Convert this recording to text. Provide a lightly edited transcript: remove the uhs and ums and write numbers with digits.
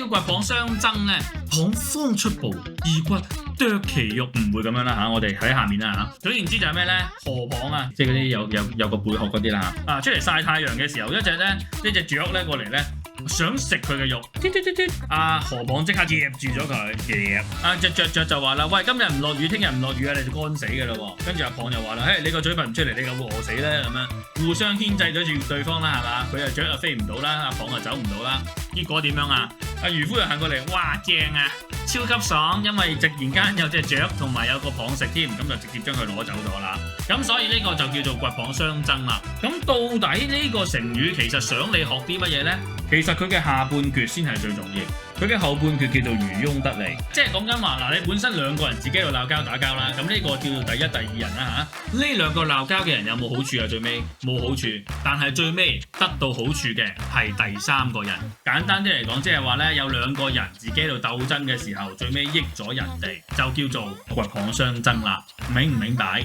個骨蚌相爭咧，蚌方出哺，異骨啄其肉，唔會咁樣啦嚇。我哋喺下面啦嚇。總言之就係咩咧？河蚌啊，即係嗰啲有個貝殼嗰啲啦嚇。出嚟曬太陽嘅時候，一隻雀咧過嚟咧，想食佢嘅肉，河蚌即刻夾住咗佢，夾。隻雀就話啦：喂，今日唔落雨，聽日唔落雨啊，你就乾死㗎啦喎。跟住阿蚌又話啦：嘿，你個嘴笨唔出嚟，你咁會餓死咧咁樣。互相牽制咗住對方啦，係嘛？佢雀又飛唔到啦，阿蚌又走唔到啦。結果點樣啊？阿漁夫又行過嚟，哇正啊，超級爽，因為突然間有隻雀同埋有個蚌食添，咁就直接將佢攞走咗啦。咁所以呢個就叫做骨蚌相爭啦。咁到底呢個成語其實想你學啲乜嘢呢？其實佢嘅下半橛先係最重要，佢嘅後半橛叫做漁翁得利，即係講緊話嗱，你本身兩個人自己喺度鬧交打交啦，咁呢個叫做第一、第二人啦嚇。呢兩個鬧交嘅人有冇好處啊？最尾冇好處，但係最尾得到好處嘅係第三個人。簡單啲嚟講，即係話呢，有兩個人自己喺度鬥爭嘅時候，最尾益咗人哋，就叫做骨蚌相爭啦。明唔明白？